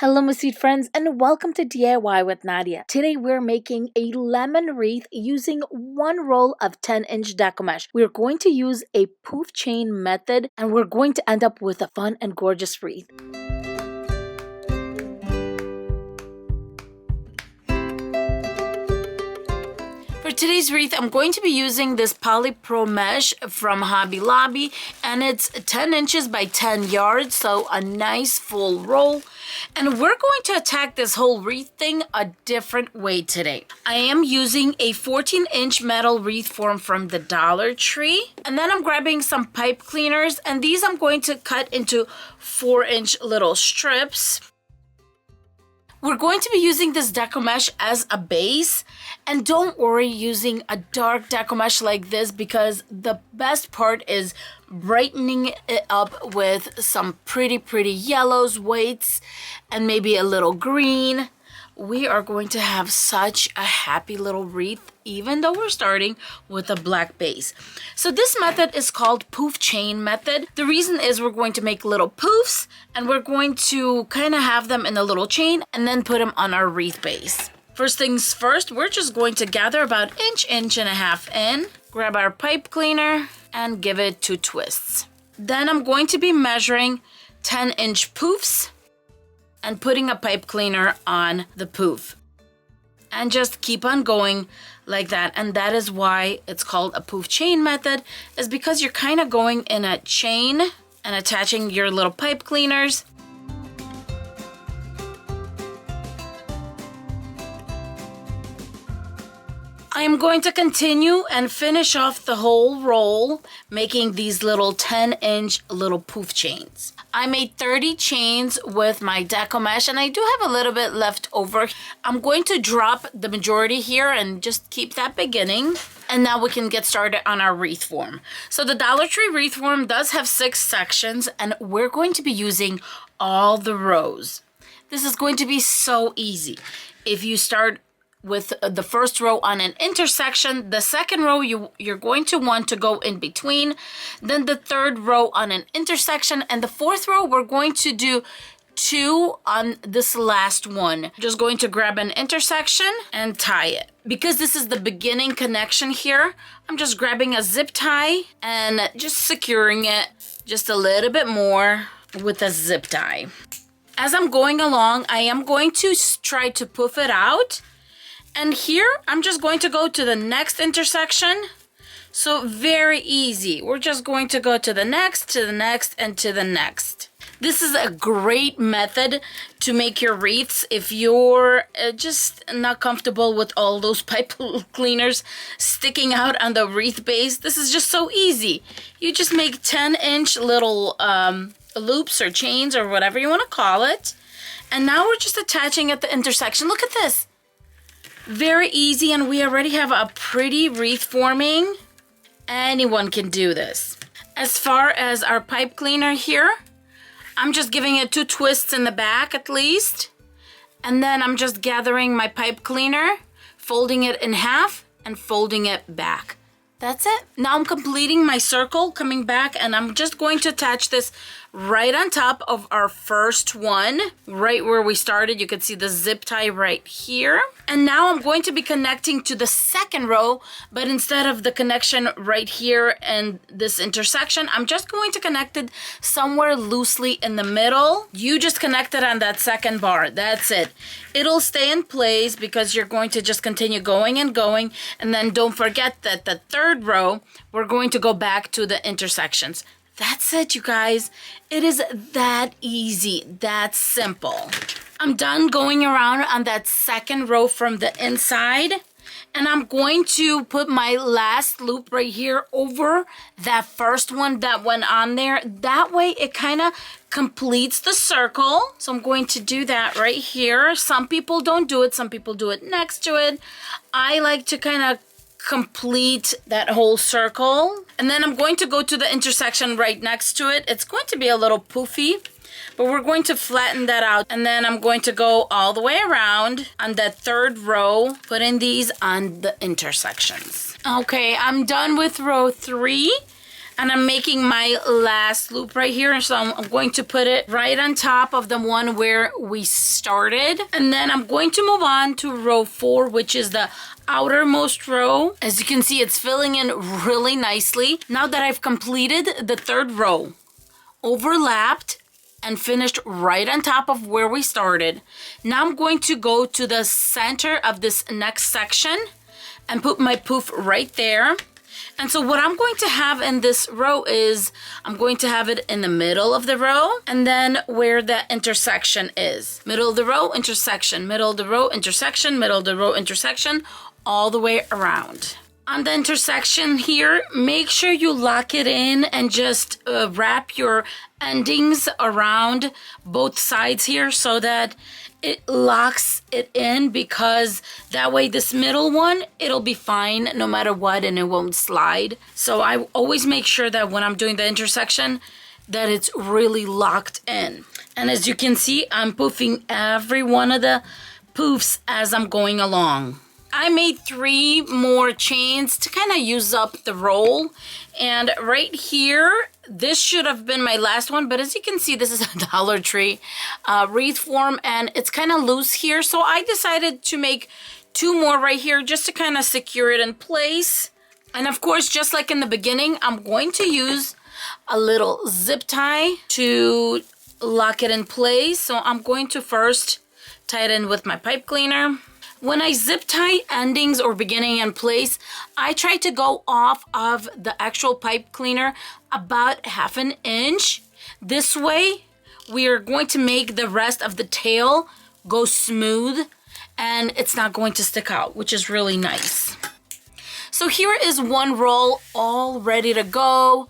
Hello, my sweet friends, and welcome to DIY with Nadia. Today, we're making a lemon wreath using one roll of 10-inch Deco mesh. We're going to use a poof chain method, and we're going to end up with a fun and gorgeous wreath. For today's wreath, I'm going to be using this Pollypro mesh from HobbyLobby, and it's 10 inches by 10 yards, so a nice full roll. And we're going to attack this whole wreath thing a different way today. I am using a 14-inch metal wreath form from the Dollar Tree. And then I'm grabbing some pipe cleaners, and these I'm going to cut into 4-inch little strips. We're going to be using this Deco mesh as a base, and don't worry using a dark Deco mesh like this, because the best part is brightening it up with some pretty yellows, whites, and maybe a little green. We are going to have such a happy little wreath, even though we're starting with a black base. So this method is called poof chain method. The reason is we're going to make little poofs, and we're going to kind of have them in a little chain and then put them on our wreath base. First things first, we're just going to gather about inch and a half in, grab our pipe cleaner, and give it 2 twists. Then I'm going to be measuring 10-inch poofs and putting a pipe cleaner on the poof. And just keep on going like that. And that is why it's called a poof chain method, is because you're kind of going in a chain and attaching your little pipe cleaners. I am going to continue and finish off the whole roll, making these little 10-inch little poof chains. I made 30 chains with my Deco mesh, and I do have a little bit left over. I'm going to drop the majority here and just keep that beginning. And now we can get started on our wreath form. So the Dollar Tree wreath form does have 6 sections, and we're going to be using all the rows. This is going to be so easy. If you start with the first row on an intersection, the second row you're going to want to go in between, then the third row on an intersection, and the fourth row we're going to do 2 on this last one. Just going to grab an intersection and tie it. Because this is the beginning connection here, I'm just grabbing a zip tie and just securing it just a little bit more with a zip tie. As I'm going along, I am going to try to poof it out. And here, I'm just going to go to the next intersection. So very easy. We're just going to go to the next, and to the next. This is a great method to make your wreaths if you're just not comfortable with all those pipe cleaners sticking out on the wreath base. This is just so easy. You just make 10-inch little loops or chains or whatever you want to call it. And now we're just attaching at the intersection. Look at this. Very easy, and we already have a pretty wreath forming. Anyone can do this. As far as our pipe cleaner here, I'm just giving it 2 twists in the back at least. And then I'm just gathering my pipe cleaner, folding it in half, and folding it back. That's it. Now I'm completing my circle, coming back, and I'm just going to attach this right on top of our first one, right where we started. You can see the zip tie right here. And now I'm going to be connecting to the second row, but instead of the connection right here and this intersection, I'm just going to connect it somewhere loosely in the middle. You just connect it on that second bar. That's it. It'll stay in place because you're going to just continue going and going. And then don't forget that the third row, we're going to go back to the intersections. That's it, you guys. It is that easy, that simple. I'm done going around on that second row from the inside, and I'm going to put my last loop right here over that first one that went on there. That way it kind of completes the circle. So I'm going to do that right here. Some people don't do it. Some people do it next to it. I like to kind of complete that whole circle. And then I'm going to go to the intersection right next to it. It's going to be a little poofy, but we're going to flatten that out. And then I'm going to go all the way around on that third row, putting these on the intersections. Okay, I'm done with row 3. And I'm making my last loop right here. So I'm going to put it right on top of the one where we started. And then I'm going to move on to row 4, which is the outermost row. As you can see, it's filling in really nicely. Now that I've completed the 3rd row, overlapped and finished right on top of where we started, now I'm going to go to the center of this next section and put my poof right there. And so what I'm going to have in this row is I'm going to have it in the middle of the row and then where the intersection is. Middle of the row, intersection, middle of the row, intersection, middle of the row, intersection, all the way around. On the intersection here, make sure you lock it in and just wrap your endings around both sides here so that it locks it in, because that way this middle one, it'll be fine no matter what and it won't slide. So I always make sure that when I'm doing the intersection that it's really locked in. And as you can see, I'm poofing every one of the poofs as I'm going along. I made 3 more chains to kind of use up the roll. And right here, this should have been my last one, but as you can see, this is a Dollar Tree wreath form and it's kind of loose here. So I decided to make 2 more right here just to kind of secure it in place. And of course, just like in the beginning, I'm going to use a little zip tie to lock it in place. So I'm going to first tie it in with my pipe cleaner. When I zip tie endings or beginning in place, I try to go off of the actual pipe cleaner about 1/2 inch. This way, we are going to make the rest of the tail go smooth and it's not going to stick out, which is really nice. So here is one roll all ready to go.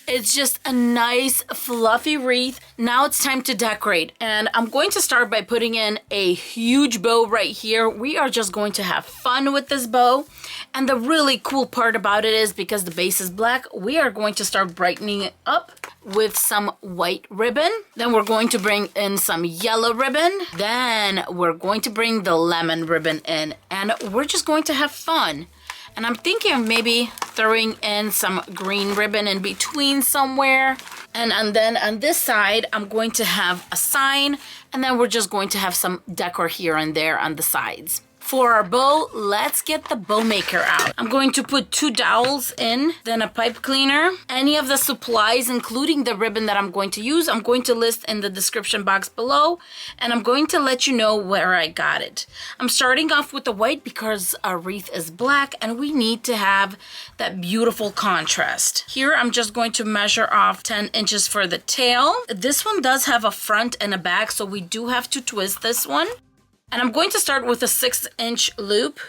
It's just a nice fluffy wreath. Now it's time to decorate. And I'm going to start by putting in a huge bow right here. We are just going to have fun with this bow. And the really cool part about it is because the base is black, we are going to start brightening it up with some white ribbon. Then we're going to bring in some yellow ribbon. Then we're going to bring the lemon ribbon in. And we're just going to have fun. And I'm thinking of maybe throwing in some green ribbon in between somewhere. And then on this side, I'm going to have a sign. And then we're just going to have some decor here and there on the sides. For our bow, let's get the bow maker out. I'm going to put 2 dowels in, then a pipe cleaner. Any of the supplies, including the ribbon that I'm going to use, I'm going to list in the description box below. And I'm going to let you know where I got it. I'm starting off with the white because our wreath is black and we need to have that beautiful contrast. Here, I'm just going to measure off 10 inches for the tail. This one does have a front and a back, so we do have to twist this one. And I'm going to start with a 6-inch loop.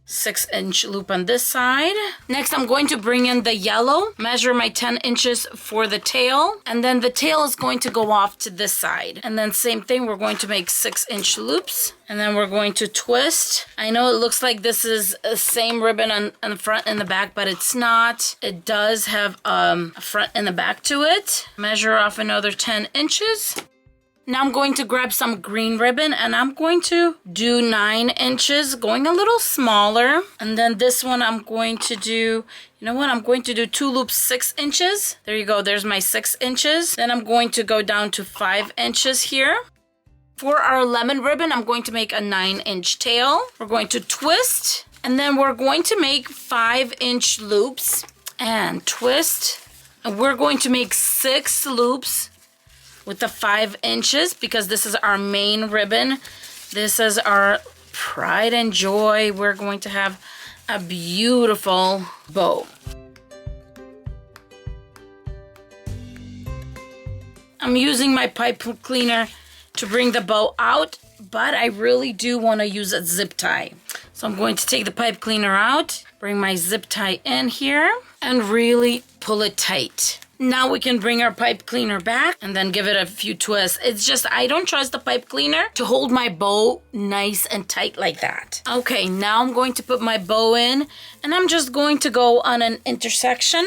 6-inch loop on this side. Next, I'm going to bring in the yellow, measure my 10 inches for the tail, and then the tail is going to go off to this side. And then same thing, we're going to make 6-inch loops, and then we're going to twist. I know it looks like this is the same ribbon on the front and the back, but it's not. It does have a front and the back to it. Measure off another 10 inches. Now I'm going to grab some green ribbon and I'm going to do 9 inches, going a little smaller. And then this one I'm going to do, you know what? I'm going to do 2 loops 6 inches. There you go. There's my 6 inches. Then I'm going to go down to 5 inches here. For our lemon ribbon, I'm going to make a 9-inch tail. We're going to twist and then we're going to make 5-inch loops and twist. And we're going to make 6 loops with the 5 inches because this is our main ribbon. This is our pride and joy. We're going to have a beautiful bow. I'm using my pipe cleaner to bring the bow out, but I really do want to use a zip tie. So I'm going to take the pipe cleaner out, bring my zip tie in here, and really pull it tight. Now we can bring our pipe cleaner back and then give it a few twists. It's just, I don't trust the pipe cleaner to hold my bow nice and tight like that. Okay, now I'm going to put my bow in and I'm just going to go on an intersection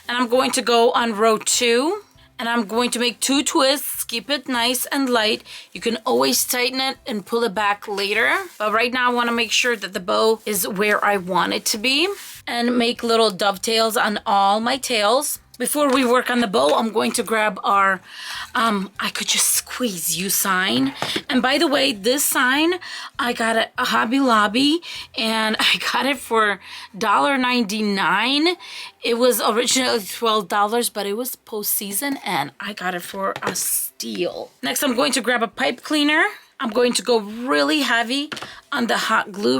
and I'm going to go on row 2 and I'm going to make 2 twists. Keep it nice and light. You can always tighten it and pull it back later. But right now I want to make sure that the bow is where I want it to be and make little dovetails on all my tails. Before we work on the bow, I'm going to grab our I could just squeeze you sign. And by the way, this sign I got at Hobby Lobby and I got it for $1.99. It was originally $12, but it was post-season and I got it for a steal. Next, I'm going to grab a pipe cleaner. I'm going to go really heavy on the hot glue.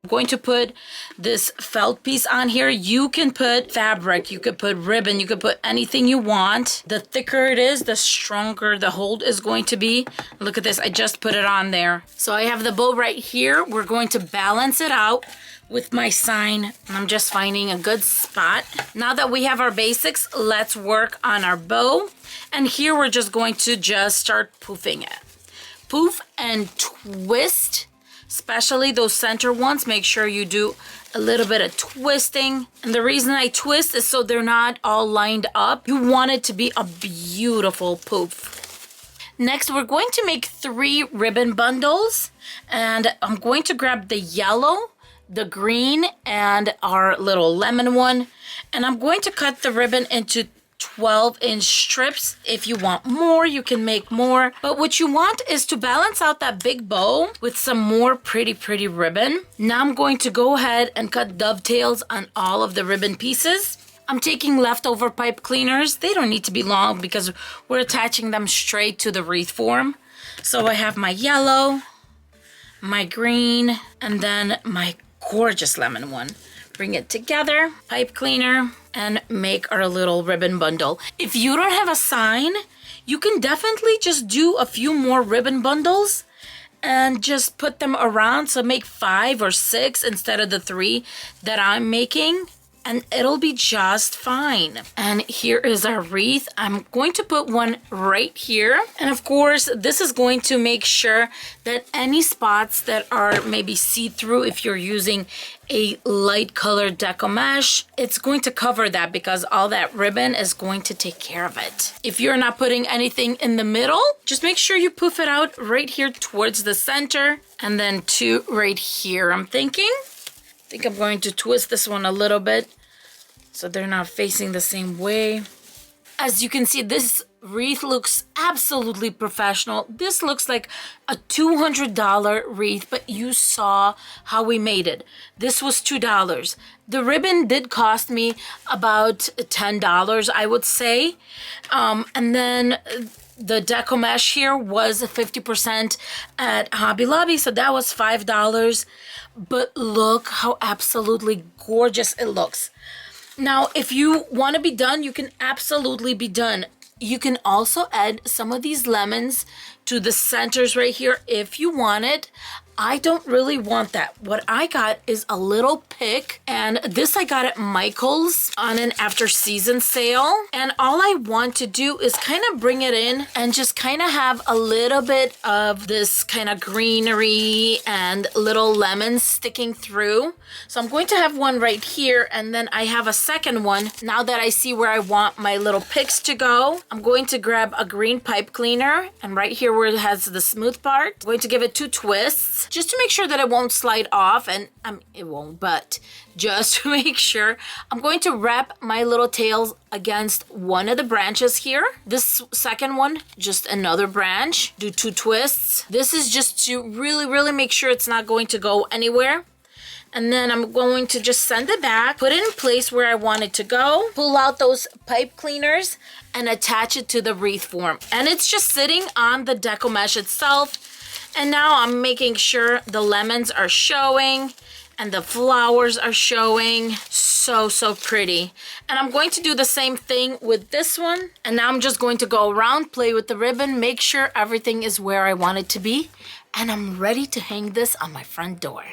I'm going to put this felt piece on here. You can put fabric, you could put ribbon, you could put anything you want. The thicker it is, the stronger the hold is going to be. Look at this, I just put it on there. So I have the bow right here. We're going to balance it out with my sign. I'm just finding a good spot. Now that we have our basics, let's work on our bow. And here we're just going to just start poofing it. Poof and twist. Especially those center ones, make sure you do a little bit of twisting. And the reason I twist is so they're not all lined up. You want it to be a beautiful poof. Next, we're going to make 3 ribbon bundles. And I'm going to grab the yellow, the green, and our little lemon one. And I'm going to cut the ribbon into 12-inch strips. If you want more, you can make more. But what you want is to balance out that big bow with some more pretty ribbon. Now I'm going to go ahead and cut dovetails on all of the ribbon pieces. I'm taking leftover pipe cleaners. They don't need to be long because we're attaching them straight to the wreath form. So I have my yellow, my green, and then my gorgeous lemon one. Bring it together, pipe cleaner, and make our little ribbon bundle. If you don't have a sign, you can definitely just do a few more ribbon bundles and just put them around. So make 5 or 6 instead of the 3 that I'm making. And it'll be just fine. And here is our wreath. I'm going to put one right here. And of course, this is going to make sure that any spots that are maybe see-through, if you're using a light colored Deco mesh, it's going to cover that because all that ribbon is going to take care of it. If you're not putting anything in the middle, just make sure you poof it out right here towards the center. And then 2 right here, I'm thinking. I think I'm going to twist this one a little bit so they're not facing the same way. As you can see, this wreath looks absolutely professional. This looks like a $200 wreath, but you saw how we made it. This was $2. The ribbon did cost me about $10, I would say. And then the Deco mesh here was 50% at Hobby Lobby, so that was $5. But look how absolutely gorgeous it looks. Now, if you want to be done, you can absolutely be done. You can also add some of these lemons to the centers right here if you want it. I don't really want that. What I got is a little pick, and this I got at Michael's on an after season sale. And all I want to do is kind of bring it in and just kind of have a little bit of this kind of greenery and little lemons sticking through. So I'm going to have one right here, and then I have a second one. Now that I see where I want my little picks to go, I'm going to grab a green pipe cleaner, and right here where it has the smooth part, I'm going to give it 2 twists just to make sure that it won't slide off, and it won't, but just to make sure, I'm going to wrap my little tails against one of the branches here. This second one, just another branch, do 2 twists. This is just to really make sure it's not going to go anywhere. And then I'm going to just send it back, put it in place where I want it to go, pull out those pipe cleaners, and attach it to the wreath form. And it's just sitting on the Deco mesh itself. And now I'm making sure the lemons are showing and the flowers are showing. So pretty. And I'm going to do the same thing with this one. And now I'm just going to go around, play with the ribbon, make sure everything is where I want it to be. And I'm ready to hang this on my front door.